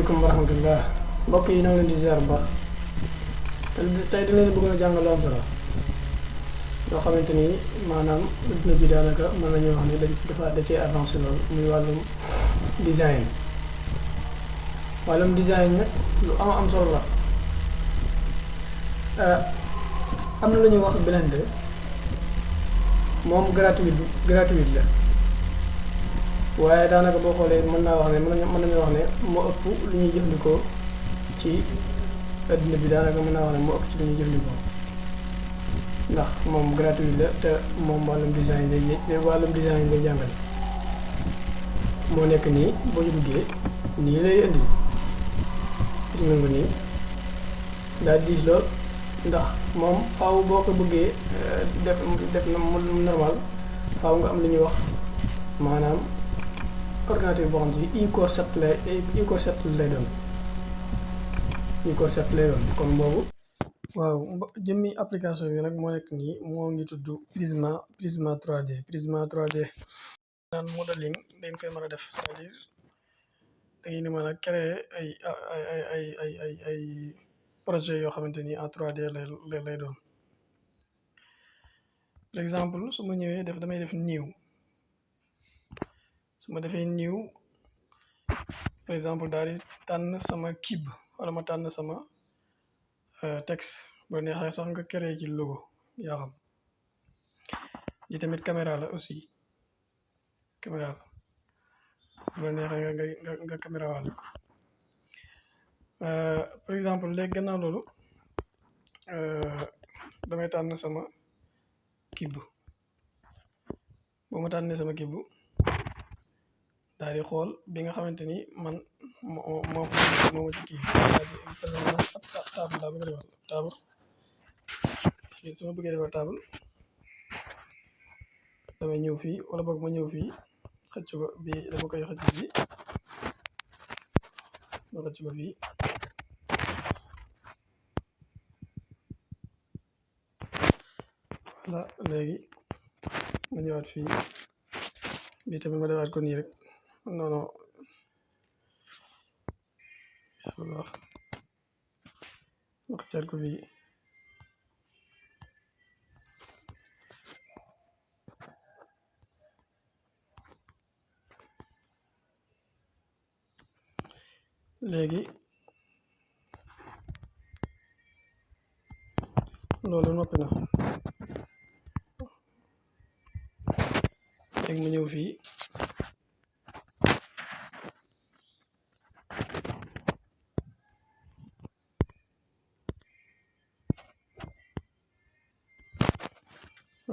asalaamaaleykum wa rahmatullah mbokk yi ñoo leen di ziar bu baax tey dañ leen bëggoon a jàngal lu am solo loo xamante ni maanaam adduna bi daanaka mën nañoo wax ne da cee avancé lool muy wàllum design nag lu am solo la am na lu ñuy wax Blender moom gratuit la waaye daanaka boo xoolee mën nañu wax ne moo ëpp lu ñuy jëfandikoo ci adduna bi daanaka mën naa wax ne moo ëpp ci lu ñuy jëfandikoo ndax moom gratuit la te moom wàllum design lay jàngale moo nekk nii boo ci duggee nii lay indi gis nga ko nii daal diis lool ndax moom faaw boo ko bëggee def na mu normal faaw nga am lu ñuy wax maanaam ordinateur boo xam si i-core 7 lay doon i-core 7 lay doon comme boobu. waaw jëmmi application bi nag moo nekk nii moo ngi tudd Prisma 3D naan modeling dañ koy mën a def c'est-à-dire dañuy ni mën a créer ay projet yoo xamante ni en 3D lay doon. par exemple su ma ñëwee damay def new su ma defee new par exemple daal di tànn sama cube wala ma tànn sama texte boo neexee sax nga créé ci logo yaa xam li tamit caméra la aussi caméra la boo neexee nga caméra wàll ko par exemple léegi gannaaw loolu damay tànn sama cube boo ma tànnee sama cube daal di xool bi nga xamante ni man moo ci kii daal di table daa bëgg a defar table su ma bëggee defar table damay ñëw fii wala boog ma ñëw fii xëcc ko bii dama koy xëcc fii ma xëcc ko fii voilà léegi ma ñëwaat fii bii tamit ma defaat ko nii rek non wax ma xëccaat ko fii léegi loolu noppi na léegi ma ñëw fii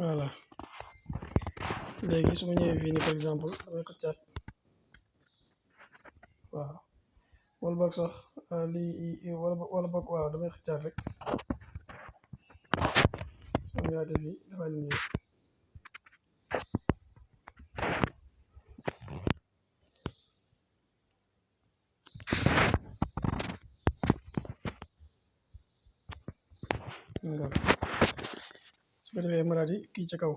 voilà léegi su ma ñëwee fii nii par exemple damay xëccaat waaw wala boog sax lii wala boog waaw damay xëccaat rek su ma ñëwaatee fii dafay nii su ko defee ma daal di kii ca kaw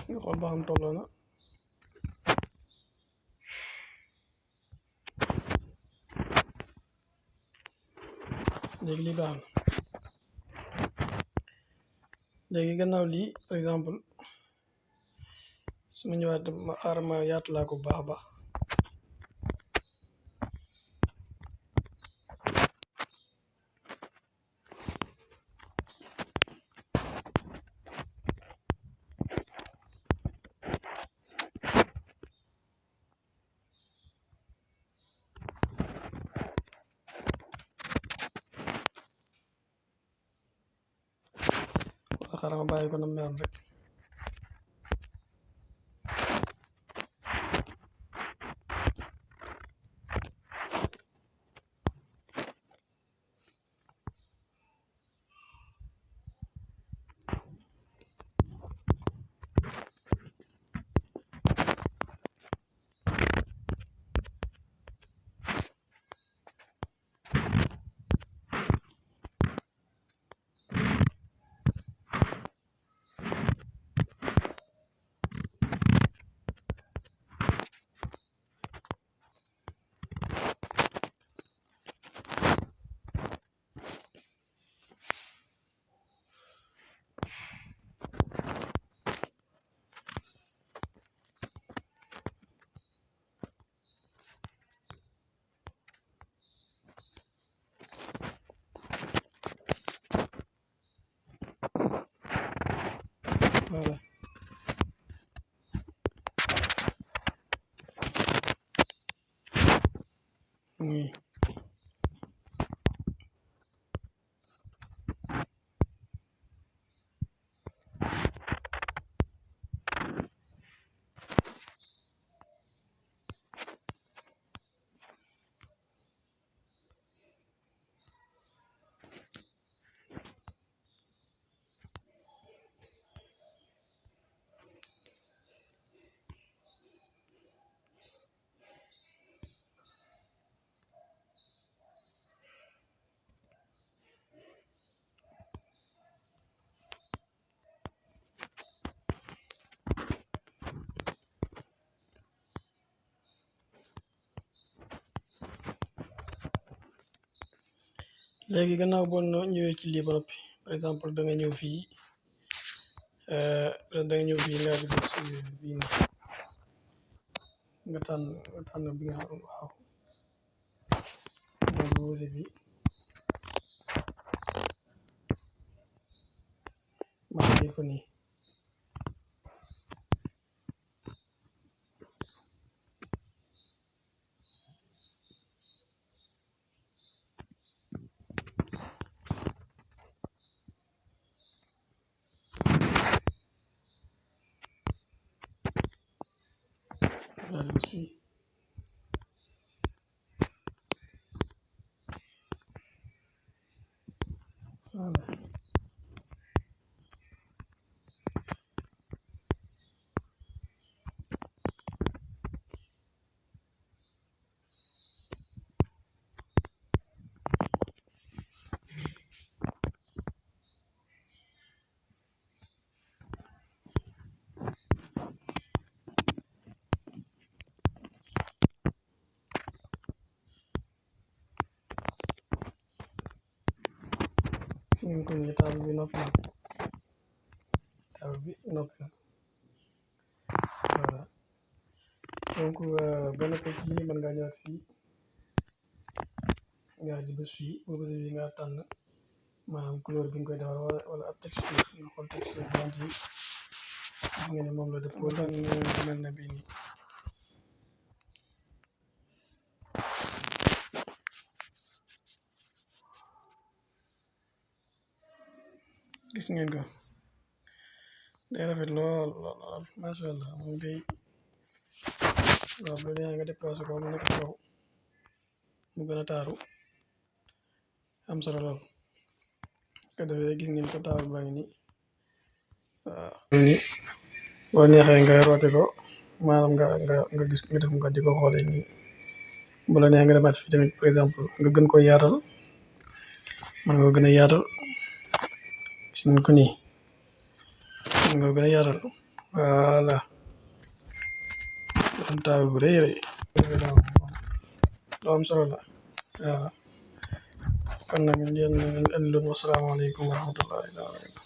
nga xool ba xam tolloo na léegi lii baax na léegi gannaaw lii par exemple su ma ñëwaat ma xaaral ma yaatalaa ko bu baax a baax wala xaaral ma bàyyi ko na meloon rek voilà oui. léegi gannaaw boo ñëwee ci lii ba noppi par exemple da nga ñëw fii nga di gis bii nii nga tànn bi nga xam waaw mooy bouger bi ma ngi ko nii daal di gis fii voilà gis ngeen ko nii table bi noppi na voilà donc benn ko ci mën ngaa ñëwaat fii nga di bés fii boo bés fii nga tànn maanaam couleur bi nga koy defar wala ab texture nga xool texture bi gis nga ne moom la dëppoo mel na bii nii gis ngeen ko day rafet lool macha allah moom day waaw bu la neexee nga déplacé ko mu nekk ci kaw mu gën a taaru am solo lool ko defee gis ngeen ko taabal baa ngi nii waaw ni bu la neexee nga roote ko maanaam nga gis nga def nga di ko xoolee nii bu la neexee nga demaat fii tamit par exemple nga gën ko yaatal man nga gën a yaatal gis ngeen ko nii nga gën a yaatal voilà am taabal bu rëy rëy lu am solo la waaw kon nag yéen indi loon wasalaamaaleykum wa rahmatullahi taala